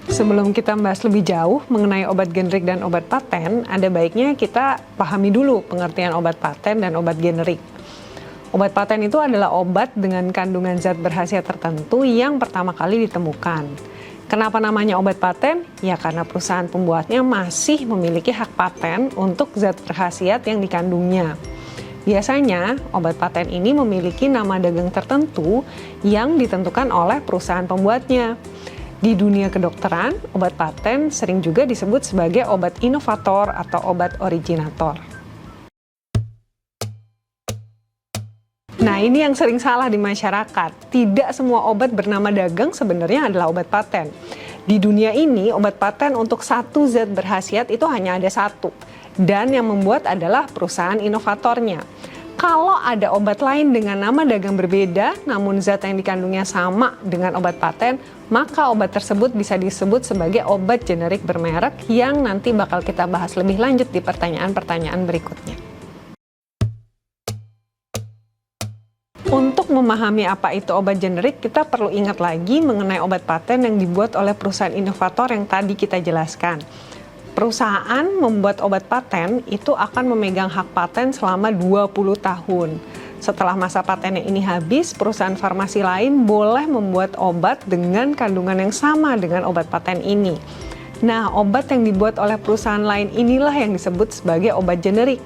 Sebelum kita membahas lebih jauh mengenai obat generik dan obat paten, ada baiknya kita pahami dulu pengertian obat paten dan obat generik. Obat paten itu adalah obat dengan kandungan zat berkhasiat tertentu yang pertama kali ditemukan. Kenapa namanya obat paten? Ya karena perusahaan pembuatnya masih memiliki hak paten untuk zat berkhasiat yang dikandungnya. Biasanya, obat paten ini memiliki nama dagang tertentu yang ditentukan oleh perusahaan pembuatnya. Di dunia kedokteran, obat paten sering juga disebut sebagai obat inovator atau obat originator. Nah, ini yang sering salah di masyarakat. Tidak semua obat bernama dagang sebenarnya adalah obat paten. Di dunia ini, obat paten untuk satu zat berkhasiat itu hanya ada satu. Dan yang membuat adalah perusahaan inovatornya. Kalau ada obat lain dengan nama dagang berbeda, namun zat yang dikandungnya sama dengan obat paten, maka obat tersebut bisa disebut sebagai obat generik bermerek yang nanti bakal kita bahas lebih lanjut di pertanyaan-pertanyaan berikutnya. Untuk memahami apa itu obat generik, kita perlu ingat lagi mengenai obat paten yang dibuat oleh perusahaan inovator yang tadi kita jelaskan. Perusahaan membuat obat paten itu akan memegang hak paten selama 20 tahun. Setelah masa patennya ini habis, perusahaan farmasi lain boleh membuat obat dengan kandungan yang sama dengan obat paten ini. Nah, obat yang dibuat oleh perusahaan lain inilah yang disebut sebagai obat generik.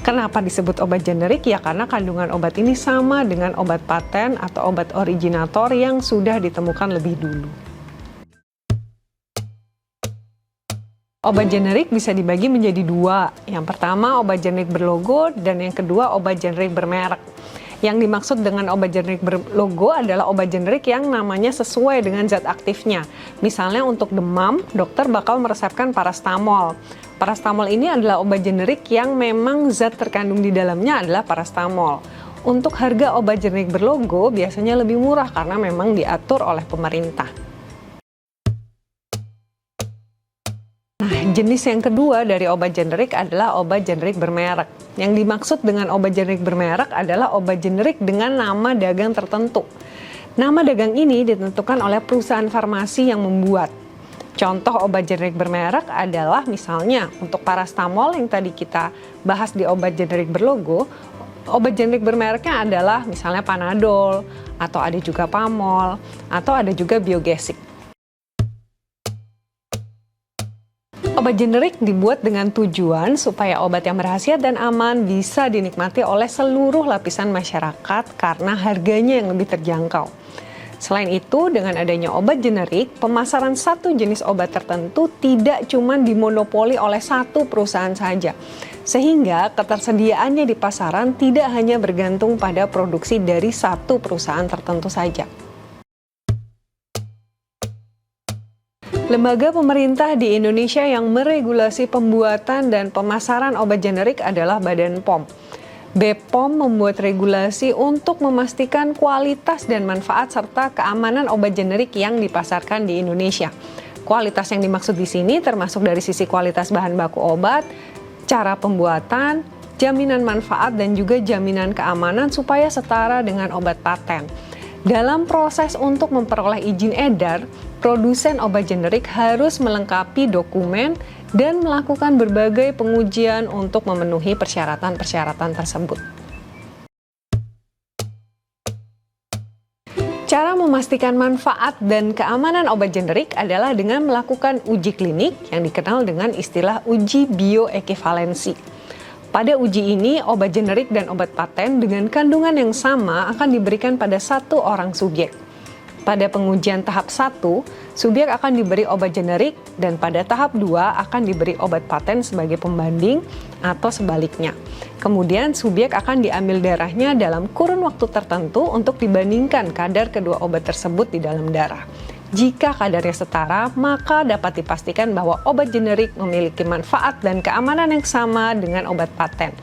Kenapa disebut obat generik? Ya karena kandungan obat ini sama dengan obat paten atau obat originator yang sudah ditemukan lebih dulu. Obat generik bisa dibagi menjadi dua. Yang pertama obat generik berlogo dan yang kedua obat generik bermerek. Yang dimaksud dengan obat generik berlogo adalah obat generik yang namanya sesuai dengan zat aktifnya. Misalnya untuk demam, dokter bakal meresepkan parastamol. Parastamol ini adalah obat generik yang memang zat terkandung di dalamnya adalah parastamol. Untuk harga obat generik berlogo biasanya lebih murah karena memang diatur oleh pemerintah. Jenis yang kedua dari obat generik adalah obat generik bermerek. Yang dimaksud dengan obat generik bermerek adalah obat generik dengan nama dagang tertentu. Nama dagang ini ditentukan oleh perusahaan farmasi yang membuat. Contoh obat generik bermerek adalah misalnya untuk parastamol yang tadi kita bahas di obat generik berlogo, obat generik bermereknya adalah misalnya Panadol, atau ada juga Pamol, atau ada juga Biogesic. Obat generik dibuat dengan tujuan supaya obat yang berkhasiat dan aman bisa dinikmati oleh seluruh lapisan masyarakat karena harganya yang lebih terjangkau. Selain itu, dengan adanya obat generik, pemasaran satu jenis obat tertentu tidak cuma dimonopoli oleh satu perusahaan saja. Sehingga ketersediaannya di pasaran tidak hanya bergantung pada produksi dari satu perusahaan tertentu saja. Lembaga pemerintah di Indonesia yang meregulasi pembuatan dan pemasaran obat generik adalah Badan POM. BPOM membuat regulasi untuk memastikan kualitas dan manfaat serta keamanan obat generik yang dipasarkan di Indonesia. Kualitas yang dimaksud di sini termasuk dari sisi kualitas bahan baku obat, cara pembuatan, jaminan manfaat dan juga jaminan keamanan supaya setara dengan obat paten. Dalam proses untuk memperoleh izin edar, produsen obat generik harus melengkapi dokumen dan melakukan berbagai pengujian untuk memenuhi persyaratan-persyaratan tersebut. Cara memastikan manfaat dan keamanan obat generik adalah dengan melakukan uji klinik yang dikenal dengan istilah uji bioekivalensi. Pada uji ini, obat generik dan obat paten dengan kandungan yang sama akan diberikan pada satu orang subjek. Pada pengujian tahap 1, subjek akan diberi obat generik dan pada tahap 2 akan diberi obat paten sebagai pembanding atau sebaliknya. Kemudian subjek akan diambil darahnya dalam kurun waktu tertentu untuk dibandingkan kadar kedua obat tersebut di dalam darah. Jika kadarnya setara, maka dapat dipastikan bahwa obat generik memiliki manfaat dan keamanan yang sama dengan obat paten.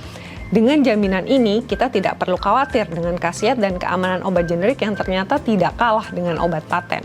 Dengan jaminan ini, kita tidak perlu khawatir dengan khasiat dan keamanan obat generik yang ternyata tidak kalah dengan obat paten.